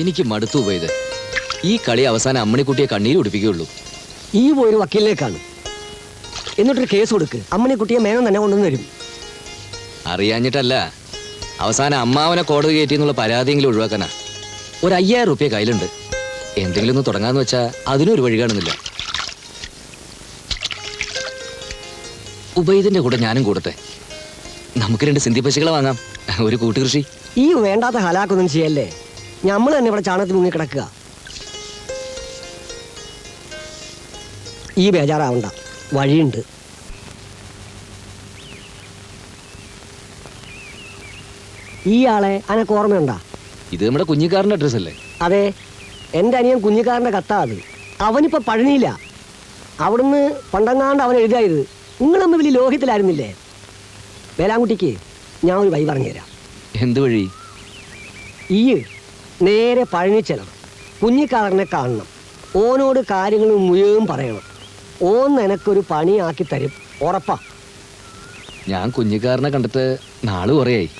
എനിക്ക് മടുത്തു പോയത്. ഈ കളി അവസാനം അമ്മണിക്കുട്ടിയെ കണ്ണീര് കുടിപ്പിക്കുകയുള്ളൂ. ഈ പോയൊരു വക്കീലിലേക്കാണ്. എന്നിട്ടൊരു കേസ് കൊടുക്ക്. അമ്മണിക്കുട്ടിയെ മേനം തന്നെ കൊണ്ടുവന്ന് തരും. അറിയാഞ്ഞിട്ടല്ല, അവസാനം അമ്മാവനെ കോടതി കയറ്റി എന്നുള്ള പരാതിയെങ്കിലും ഒഴിവാക്കാനാ. ഒരു 5000 റുപ്യ കയ്യിലുണ്ട്. എന്തെങ്കിലും ഒന്ന് തുടങ്ങാന്ന് വെച്ചാ അതിനൊരു വഴി കാണുന്നില്ല. ഉബൈദിന്റെ കൂടെ ഞാനും കൂടട്ടെ. നമുക്ക് 2 സിന്ധി പശുക്കളെ വാങ്ങാം, ഒരു കൂട്ടുകൃഷി. ഈ വേണ്ടാത്ത ഹലാക്കൊന്നും ചെയ്യല്ലേ. നമ്മൾ തന്നെ ഇവിടെ ചാണകത്തിൽ മുങ്ങി കിടക്കുക. ഈ ബേജാറാവണ്ട, വഴിയുണ്ട്. ഈ ആളെ അനക്ക് ഓർമ്മയുണ്ടാ? ഇത് നമ്മുടെ കുഞ്ഞിക്കാരൻ്റെ അഡ്രസ് അല്ലേ? അതെ, എൻ്റെ അനിയൻ കുഞ്ഞിക്കാരൻ്റെ കത്താ അത്. അവനിപ്പോ പഴനിയില്ല. അവിടുന്ന് പണ്ടങ്ങാണ്ട് അവൻ എഴുതായത്. നിങ്ങളൊന്നും വലിയ ലോഹിത്തിലായിരുന്നില്ലേ? വേലാൻകുട്ടിക്ക് ഞാൻ ഒരു വഴി പറഞ്ഞുതരാം. എന്ത് വഴി? ഈ നേരെ പഴനി ചെല്ലണം. കുഞ്ഞിക്കാരനെ കാണണം. ഓനോട് കാര്യങ്ങൾ മുഴുവൻ പറയണം. ഓൻ നിനക്കൊരു പണിയാക്കി തരും, ഉറപ്പാ. ഞാൻ കുഞ്ഞിക്കാരനെ കണ്ടിട്ട് നാള് കുറയായി.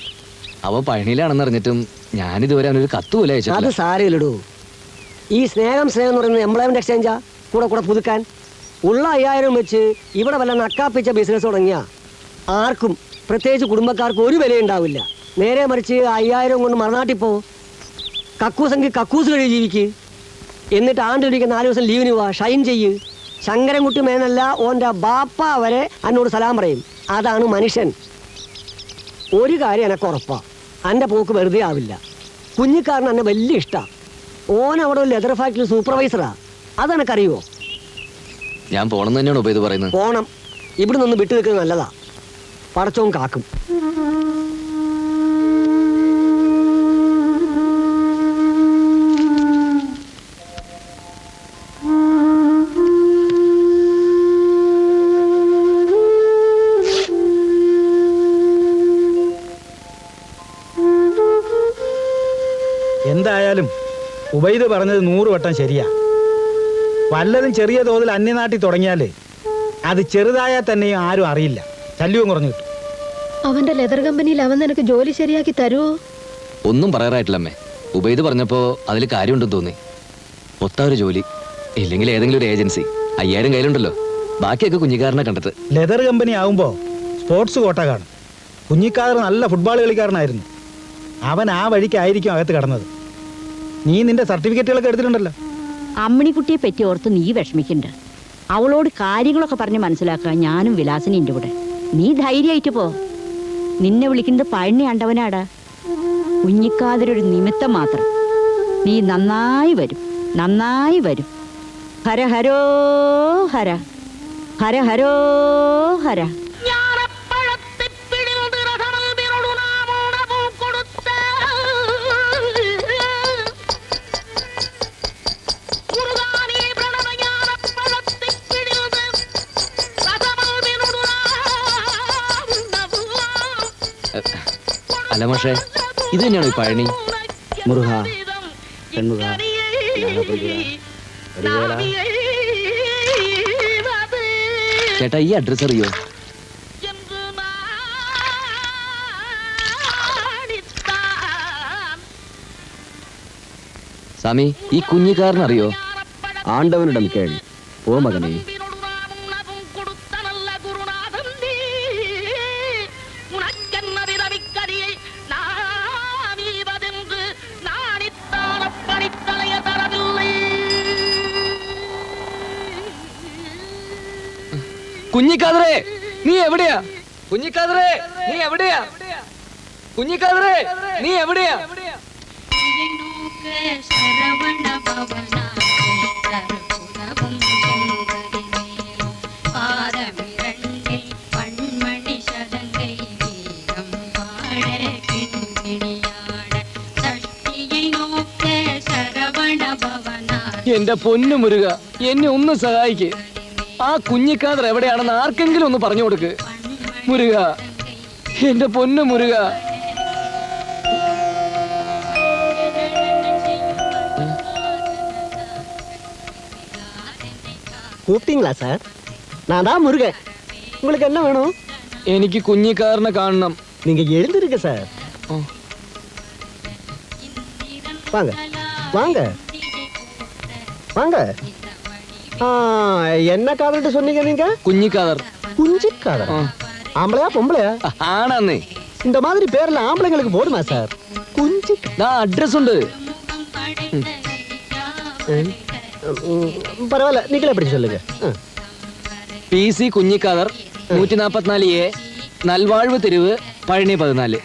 അവ പഴനിയിലാണെന്ന് അറിഞ്ഞിട്ടും ഞാനിതുവരെ അവനൊരു കത്ത് പോലെ അയച്ചിട്ടില്ല. അത് സാരമില്ലടൂ. ഈ സ്നേഹം എന്ന് പറയുന്നത് എംപ്ലോയ്മെന്റ് എക്സ്ചേഞ്ചാ. കൂടെ പുതുക്കാൻ ഉള്ള 5000 വെച്ച് ഇവിടെ വല്ല നക്കാപ്പിച്ച ബിസിനസ് തുടങ്ങിയ ആർക്കും, പ്രത്യേകിച്ച് കുടുംബക്കാർക്കും ഒരു വിലയുണ്ടാവില്ല. നേരെ മറിച്ച് 5000 കൊണ്ട് മറുനാട്ടിൽ പോ. കക്കൂസെങ്കിൽ കക്കൂസ് കഴി ജീവിക്ക്. എന്നിട്ട് ആണ്ടിരിക്കുക 4 ദിവസം ലീവിന് പോവാ. ഷൈൻ ചെയ്യ്. ശങ്കരൻകുട്ടി മേനല്ല, ഓൻ്റെ ബാപ്പ വരെ എന്നോട് സലാം പറയും. അതാണ് മനുഷ്യൻ. ഒരു കാര്യം എനക്ക് ഉറപ്പാ, എൻ്റെ പോക്ക് വെറുതെ ആവില്ല. കുഞ്ഞിക്കാരൻ എന്നെ വലിയ ഇഷ്ടമാണ്. ഓൻ അവിടെ ഒരു ലെതർ ഫാക്ടറി സൂപ്പർവൈസറാ. അതെനക്കറിയുമോ? ഞാൻ പോണെന്ന് തന്നെയാണ് ഉപയോഗ പറയുന്നത്. പോണം. ഇവിടെ നിന്ന് വിട്ടു നിൽക്കുന്നത് നല്ലതാ. പടച്ചോൻ കാക്കും. എന്തായാലും ഉബൈദ് പറഞ്ഞത് 100 വട്ടം ശരിയാ. വല്ലതും ചെറിയ തോതിൽ അന്യനാട്ടിൽ തുടങ്ങിയാൽ അത് ചെറുതായാൽ തന്നെയും ആരും അറിയില്ല. ശല്യവും കുറഞ്ഞു കിട്ടും. അവന്റെ ലെതർ കമ്പനിയിൽ അവൻ നിനക്ക് ജോലി ശരിയാക്കി തരുമോ? ഒന്നും പറയാറായിട്ടില്ല അമ്മേ. ഉബൈദ് പറഞ്ഞപ്പോ അതിൽ കാര്യമുണ്ടെന്ന് തോന്നി. ഒത്ത ഒരു ജോലി, ഇല്ലെങ്കിൽ ഏതെങ്കിലും ഒരു ഏജൻസി. 5000 കയ്യിലുണ്ടല്ലോ. ബാക്കിയൊക്കെ കുഞ്ഞിക്കാരനെ കണ്ടിട്ട്. ലെതർ കമ്പനി ആവുമ്പോൾ സ്പോർട്സ് കോട്ട കാണും. കുഞ്ഞിക്കാരൻ നല്ല ഫുട്ബോൾ കളിക്കാരനായിരുന്നു. അവൻ ആ വഴിക്കായിരിക്കും അകത്ത് കടന്നത്. നീ നിന്റെ സർട്ടിഫിക്കറ്റുകളൊക്കെ എടുത്തിട്ടുണ്ടല്ലോ. അമ്മിണിക്കുട്ടിയെ പറ്റി ഓർത്ത് നീ വിഷമിക്കണ്ട. അവളോട് കാര്യങ്ങളൊക്കെ പറഞ്ഞ് മനസ്സിലാക്കാൻ ഞാനും വിലാസിനി എൻ്റെ കൂടെ. നീ ധൈര്യമായിട്ട് പോ. നിന്നെ വിളിക്കുന്നത് പഴനി ആണ്ടവനാടാ. കുഞ്ഞിക്കാതിരൊരു നിമിത്തം മാത്രം. നീ നന്നായി വരും, നന്നായി വരും. ഹര ഹരോ ഹര, ഹര ഹരോ ഹര. അല്ല പക്ഷേ ഇത് തന്നെയാണോ ഈ പഴനി? മുരുക, ചേട്ടാ, ഈ അഡ്രസ് അറിയോ? സ്വാമി, ഈ കുഞ്ഞിക്കാരനറിയോ? ആണ്ടവനുടെ മിക്കേൾ. ഓ മകനെ, കുഞ്ഞിക്കാതറേ, നീ എവിടെയാ? കുഞ്ഞിക്കാതറേ, നീ എവിടെയാ? കുഞ്ഞിക്കാതറേ, നീ എവിടെയാ? എന്റെ പൊന്നു മുരുക, എന്നെ ഒന്ന് സഹായിക്ക്. ആ കുഞ്ഞിക്കാതർ എവിടെയാണെന്ന് ആർക്കെങ്കിലും ഒന്ന് പറഞ്ഞു കൊടുക്ക് മുരുക. എന്റെ പൊന്നു മുരുക. கூப்பிட்டீங்களா சார்? நான் தான் முருகன். உங்களுக்கு என்ன வேணும்? എനിക്ക് കുഞ്ഞിക്കാരനെ കാണണം. நீங்க எழுந்திருக்க சார். வாங்க. வாங்க வாங்க என்ன காதல்ட்டு சொன்னீங்க நீங்க? കുഞ്ഞിക്കാതർ. குஞ்சி காதல். ஆம்பளையா பொம்பளையா? ആണെന്നേ. இந்த மாதிரி பேர்ல ஆம்பளைங்களுக்கு போடுமா சார்? குஞ்சி. അഡ്രസ് ഉണ്ട്. பரவாயில்ல, நீங்களே எப்படி சொல்லுங்க. PC കുഞ്ഞിക്കാതർ 144A നൽവാഴ്വ് തെരുവ് പഴനി 14.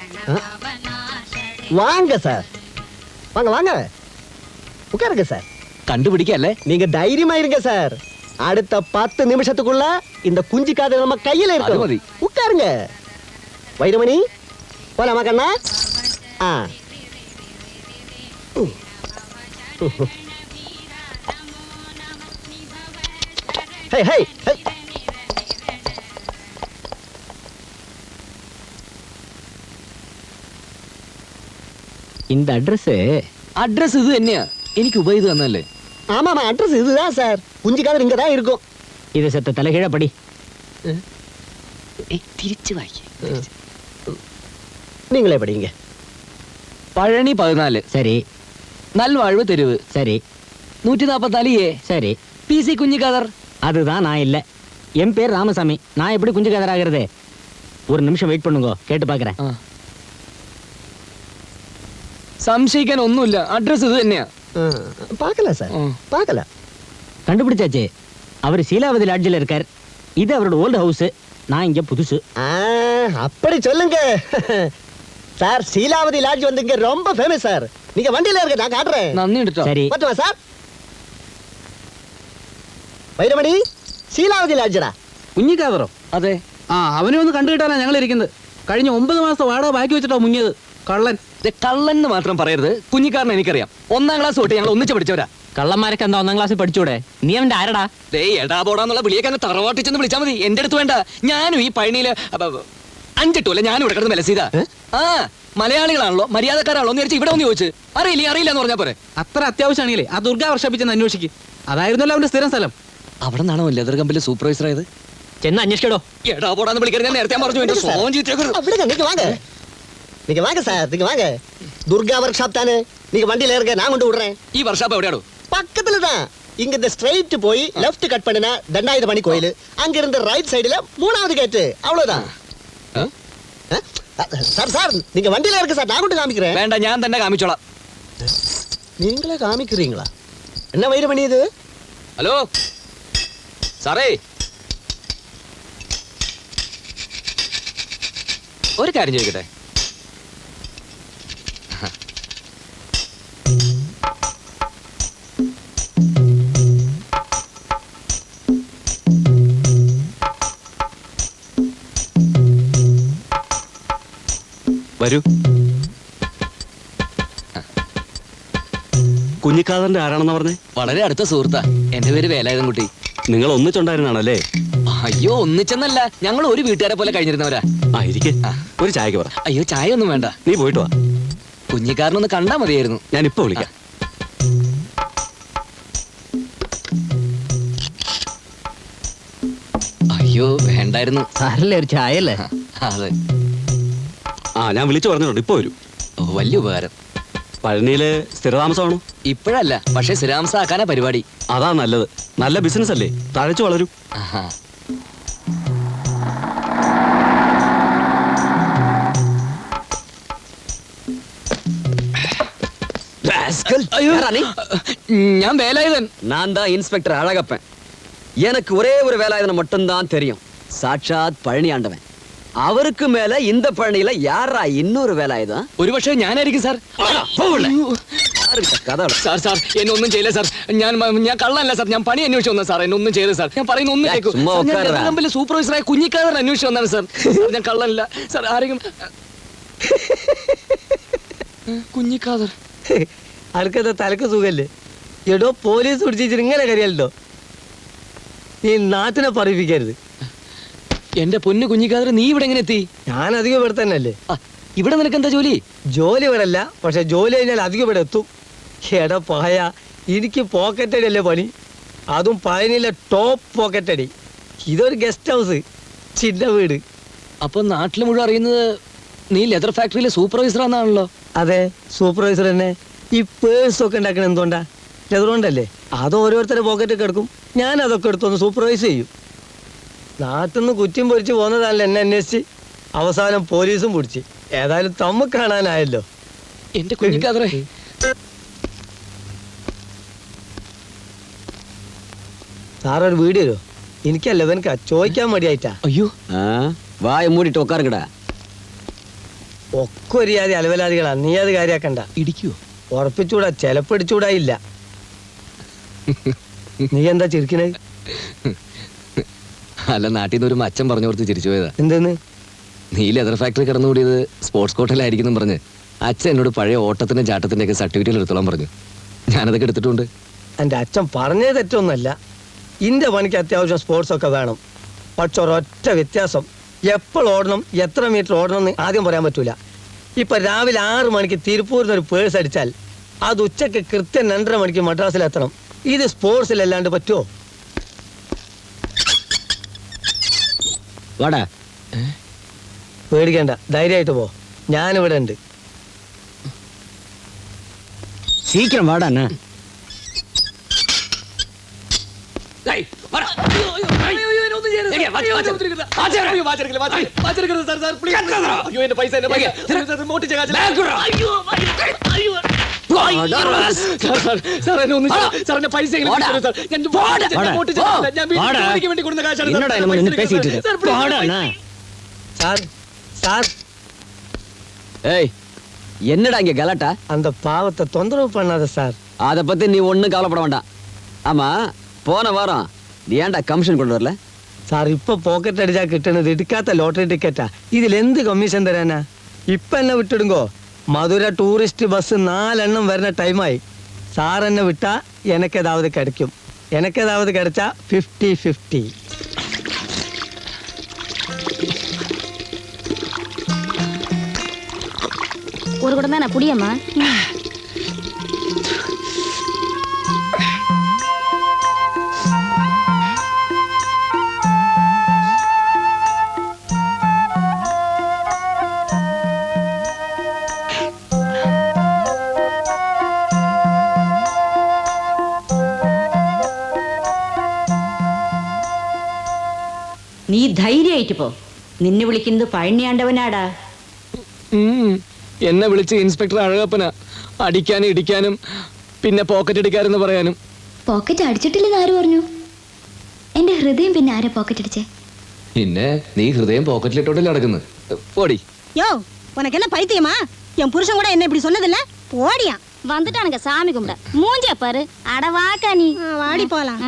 வாங்க சார், வாங்க வாங்க, உட்காருங்க சார். കണ്ടുപിടിക്കല്ലേ? நீங்க தைரியமா இருங்க சார். அடுத்த 10 நிமிஷத்துக்குள்ள இந்த குஞ்சு காது நம்ம கையில அது மதி. இருக்கு. உட்காருங்க. வைரமணி, போலாமா கண்ணா? ஹே ஹே ஹே. இந்த அட்ரஸ் അഡ്രസ് ഇത് തന്നെയാ. എനിക്ക് ഉപയോഗ തന്നല്ലേ. ஆமாமா, அட்ரஸ் இதுதான் சார். குஞ்சு காது இங்க தான் இருக்கும். இது செத்த தலைகீழ படி. തിരിച്ചു വായിക്കേ. நீங்களே படிங்க. പഴനി 14. சரி നൽവാഴ്വ് തെരുവ്. சரி 144A. சரி, PC കുഞ്ഞിക്കാതർ. அதுதான் நான் இல்ல. என் பேர் ராமசாமி. நான் எப்படி குஞ்சு கதராகிறது? ஒரு நிமிஷம் வெயிட் பண்ணுங்க, கேட்டு பாக்குறேன். സംശയിക്കാൻ ഒന്നുമില്ല. അഡ്രസ് ഇത് തന്നെയാ. பார்க்கல சார், பார்க்கல. கண்டுபிடிச்சாச்சு. அவர் சீலாவதி லாட்ஜில் இருக்கார். இது அவரோட ஓல்டு ஹவுஸ். நான் இங்க புதுசு. அப்படி சொல்லுங்க சார். சீலாவதி லாட்ஜ் வந்து இங்க ரொம்ப ஃபேமஸ் சார். நீங்க வண்டியில இருக்க, நான் காட்டுறேன். നന്ദി കേട്ടോ. சரி, பத்துவா சார். വൈരമണി, ശീലാവതി ലാഡ്ജടാ. കുഞ്ഞിക്കാതറോ? അതെ. അവനെ ഒന്ന് കണ്ടു കിട്ടാനാ ഞങ്ങൾ ഇരിക്കുന്നത്. കഴിഞ്ഞ 9 മാസത്തെ വാടക ബാക്കി വെച്ചിട്ടോ മുങ്ങിയത് കള്ളൻ. കള്ളൻ എന്ന് മാത്രം പറയരുത്. കുഞ്ഞിക്കാരനെ എനിക്കറിയാം. 1ാം ക്ലാസ് തൊട്ട് ഞങ്ങൾ ഒന്നിച്ച് പഠിച്ചവരാ. കള്ളന്മാരൊക്കെ എന്താ 1ാം ക്ലാസ്സിൽ പഠിച്ചൂടെ? നീ അവന്റെ ആരടാ? എടാ പോടാന്നുള്ള വിളിയൊക്കെ എന്നെ തറവാട്ടിച്ചെന്ന് വിളിച്ചാൽ മതി. എന്റെ അടുത്ത് വേണ്ട. ഞാനും ഈ പഴനിയില് 5 അല്ല, ഞാനും ഇവിടെ കിടന്ന് വിലസീതാ. മലയാളികളാണല്ലോ, മര്യാദക്കാരാണല്ലോ എന്ന് വിചാരിച്ച് ഇവിടെ ഒന്ന് ചോദിച്ചു. അറിയില്ല എന്ന് പറഞ്ഞാ പോരെ. അത്ര അത്യാവശ്യമാണെങ്കിലേ ആ ദുർഗാ വർഷപ്പിച്ചെന്ന് അന്വേഷിക്കും. അതായിരുന്നല്ലോ അവന്റെ സ്ഥിരം സ്ഥലം. അവിടെ നിന്നാണോ ലെതർ കമ്പനിലെ സൂപ്പർവൈസർ ആയത്? ചെന്ന് അന്വേഷിക്കടോ. എടാ പോടാന്ന് വിളിക്കരുത്. ഞാൻ നേരത്തെ പറഞ്ഞു. എന്റെ സ്വഭാവം ചീത്തയാക്കരുത്. அப்படிங்க, நீங்க வாங்க. நீங்க வாங்க சார், நீங்க வாங்க. துர்கா ஒர்க் ஷாப் தானே? நீங்க வண்டியில இருக்க, நான் கொண்டு விடுறேன். ഈ വർഷാപ്പ് എവിടെയാണോ? பக்கத்துல தான். இங்க இந்த ஸ்ட்ரைட் போய் லெஃப்ட் கட் பண்ணினா தண்டாயுதபாணி கோயில். அங்க இருந்து ரைட் சைடுல 3வது கேட். அவ்வளவுதான். சார் சார், நீங்க வண்டியில இருக்க சார், நான் கொண்டு காமிக்கிறேன். വേണ്ട, ഞാൻ തന്നെ കാമിച്ചോളാം. நீங்களே காமிக்கிறீங்களா? என்ன வைரமணி இது? ഹലോ സാറേ, ഒരു കാര്യം ചോദിക്കട്ടെ? വരൂ. കുഞ്ഞിക്കാതറിന്റെ ആരാണെന്ന് പറഞ്ഞേ? വളരെ അടുത്ത സുഹൃത്താ. എന്റെ പേര് വേലായുധൻ കുട്ടി. നിങ്ങൾ ഒന്നിച്ചുണ്ടായിരുന്നാണല്ലേ? അയ്യോ, ഒന്നിച്ചെന്നല്ല, ഞങ്ങൾ ഒരു വീട്ടുകാരെ പോലെ കഴിഞ്ഞിരുന്നവരാ. ഇരിക്കെ, ഒരു ചായക്ക് പറ. അയ്യോ, ചായ ഒന്നും വേണ്ട. നീ പോയിട്ട് വാ. കുഞ്ഞിക്കാരനൊന്ന് കണ്ടാ മതിയായിരുന്നു. ഞാൻ ഇപ്പൊ വിളിക്കാം. അയ്യോ, വേണ്ടായിരുന്നു. സാരല്ലേ, ഒരു ചായ അല്ലേ? അതെ. ഞാൻ വിളിച്ചു പറഞ്ഞിട്ടുണ്ട്, ഇപ്പൊ വരൂ. ഓ, വലിയ ഉപകാരം. പഴനിയില് സ്ഥിരതാമസമാണോ? ഇപ്പോഴല്ല, പക്ഷെ സ്ഥിരാംസാക്കാനാ പരിപാടി. അതാ നല്ലത്. നല്ല ബിസിനസ് അല്ലേ, തഴച്ചു വളരും. ആഹാ. ഞാൻ വേലായുധൻ. நான் தான் இன்ஸ்பெக்டர் அழகப்பன். எனக்கு ஒரே ஒரு வேலாயுதனை மட்டும்தான் தெரியும். சாட்சாத் பழனி ஆண்டவன். அவருக்கு மேல இந்த பழனியில யாரா இன்னொரு வேலாயுதம்? ഒരുപക്ഷെ ഞാനായിരിക്കും സാർ. സാർ സാർ, എന്നെ ഒന്നും ചെയ്യില്ല സാർ. ഞാൻ കള്ളല്ല സാർ. ഞാൻ പണി അന്വേഷിച്ചു വന്ന സാർ. എന്നെ ഒന്നും ചെയ്ത് സാർ. ഞാൻ പറയുന്ന ഒന്നും കേൾക്കൂ. ഞാൻ സൂപ്പർവൈസറായ കുഞ്ഞിക്കാരൻ അന്വേഷിച്ചു വന്നാണ് സാർ. ഞാൻ കള്ളല്ല സാർ. ആരെങ്കിലും കുഞ്ഞിക്കാതർ. അടുക്കത്തെ തലക്ക് സുഖല്ലേ? എടോ, പോലീസ് പിടിച്ചിട്ട് ഇങ്ങനെ കരിയല്ലോ. നീ നാട്ടിനെ പറയിപ്പിക്കരുത്. എന്റെ പൊന്നു കുഞ്ഞിക്കാതർ, നീ ഇവിടെ എങ്ങനെ എത്തി? ഞാൻ അധികം ഇവിടെ തന്നെയല്ലേ. ഇവിടെ നിനക്ക് എന്താ ജോലി? ജോലി ഇവിടെ അല്ല, പക്ഷെ ജോലി കഴിഞ്ഞാൽ അധികം ഇവിടെ എത്തും. എടാ പായ, എനിക്ക് പോക്കറ്റടി അല്ലേ പണി. അതും പഴനിയിലെ ടോപ്പ് പോക്കറ്റടി. ഇതൊരു ഗസ്റ്റ് ഹൗസ്, ചിന്ന വീട്. അപ്പൊ നാട്ടിൽ മുഴുവൻ അറിയുന്നത് നീ ലെതർ ഫാക്ടറിയിലെ സൂപ്പർവൈസർ ആണെന്നാണല്ലോ. അതെ, സൂപ്പർവൈസർ തന്നെ. ഈ പേഴ്സൊക്കെ ഉണ്ടാക്കണ എന്തുകൊണ്ടാ? ലെതറുകൊണ്ടല്ലേ? അത് ഓരോരുത്തരുടെ പോക്കറ്റിൽ കിടക്കും. ഞാൻ അതൊക്കെ എടുത്തൊന്ന് സൂപ്പർവൈസ് ചെയ്യും. നാട്ടിൽ നിന്ന് കുറ്റിയും പൊരിച്ച് പോകുന്നതല്ല എന്നെ അന്വേഷിച്ച് അവസാനം പോലീസും പിടിച്ച്. ഏതായാലും തമ്മ കാണാനായല്ലോ. എന്റെ കുഞ്ഞിക്കാതറേ, സാറൊരു വീഡിയോ തരുമോ? എനിക്കല്ല ഇവനക്കാ ചോദിക്കാൻ മടിയായിട്ടാ. അയ്യോ ആ വായ മൂടിട്ട് ഉക്കാറുകടാ. ഒക്കെ ഒരു ജാതി അലവലാദികളാ. നീ അത് കാര്യാക്കണ്ട. ഇടിക്കുവോ? ഉറപ്പിച്ചൂടാ, ചിലപ്പടിച്ചൂടാ ഇല്ല. നീ എന്താ ചിരിക്കണേ? അല്ല, നാട്ടിൽ നിന്ന് ഒരു മച്ചൻ പറഞ്ഞു കൊടുത്ത് ചിരിച്ചു പോയതാ. എന്തെന്ന്? നീ ലെതർ ഫാക്ടറി കടന്നുകൂടിയത് സ്പോർട്സ് കോട്ടയിലായിരിക്കും പറഞ്ഞ് അച്ഛൻ എന്നോട് പഴയ ഓട്ടത്തിന്റെ ചാട്ടത്തിന്റെ ഒക്കെ സർട്ടിഫിക്കറ്റ് എടുത്തോളാൻ പറഞ്ഞു. ഞാനതൊക്കെ എടുത്തിട്ടുണ്ട്. എൻ്റെ അച്ഛൻ പറഞ്ഞത് തെറ്റൊന്നുമല്ല. ഇന്റെ പണിക്ക് അത്യാവശ്യം സ്പോർട്സ് ഒക്കെ വേണം. പക്ഷെ ഒരൊറ്റ വ്യത്യാസം, എപ്പോൾ ഓടണം, എത്ര മീറ്റർ ഓടണം എന്ന് ആദ്യം പറയാൻ പറ്റൂല. ഇപ്പൊ രാവിലെ 6 മണിക്ക് തിരുപ്പൂരിൽ ഒരു പേഴ്സ് അടിച്ചാൽ അത് ഉച്ചക്ക് കൃത്യം 2:30 മണിക്ക് മദ്രാസിൽ എത്തണം. ഇത് സ്പോർട്സിലല്ലാണ്ട് പറ്റുമോ? വാടാ. പേടിക്കണ്ട, ധൈര്യമായിട്ട് പോ. ഞാനിവിടെ ഉണ്ട്. സീക്കിരം വാടാ. സാർ, സാർ, ஏய் என்னடா இங்க கலாட்டா? அந்த பாவத்தை தொந்தரவு பண்ணாத சார். அதை பத்தி நீ ஒண்ணும் கவலைப்பட வேண்டாம். ஆமா, போன வாரம் நீ ஏன்டா கமிஷன் கொண்டு வரல? സാർ, ഇപ്പൊ പോക്കറ്റ് അടിച്ചാൽ കിട്ടുന്നത് എടുക്കാത്ത ലോട്ടറി ടിക്കറ്റാ. ഇതിൽ എന്ത് കമ്മീഷൻ തരാനാ? ഇപ്പൊ എന്നെ വിട്ടിടുങ്കോ. മധുര ടൂറിസ്റ്റ് ബസ് 4 എണ്ണം വരുന്ന ടൈമായി. സാർ എന്നെ വിട്ടാ എനക്കേതാവത് കിടക്കും. എനക്കേതാവത് കിടച്ചാ 50-50. ஒரு குடம் தானே புடியம்மா. നീ ധൈര്യമായിട്ട് പോ. നിന്നെ വിളിക്കുന്നത് പഴനിയാണ്ടവനാടാ. എന്നെ വിളിച്ച് ഇൻസ്പെക്ടർ അഴകപ്പന അടിക്കാനും ഇടിക്കാനും പിന്നെ പോക്കറ്റ് അടിക്കാരെന്ന് പറയാനും. പോക്കറ്റ് അടിച്ചിട്ടില്ലെന്ന് ആര് പറഞ്ഞു? എന്റെ ഹൃദയം പിന്നെ ആരാ പോക്കറ്റ് അടിച്ചേ? പിന്നെ നീ ഹൃദയം പോക്കറ്റിലിട്ടോണ്ടല്ലേ നടക്കുന്നത്. പോടി. யோ, உனக்கு என்ன பைத்தியமா? என் புருஷன் கூட என்ன இப்படி சொன்னதில்ல? போடியா. வந்துட்டானுங்க சாமி கும்பிட. மூஞ்சிய பாரு. அட வாக்கா நீ. வாடி போலாம்.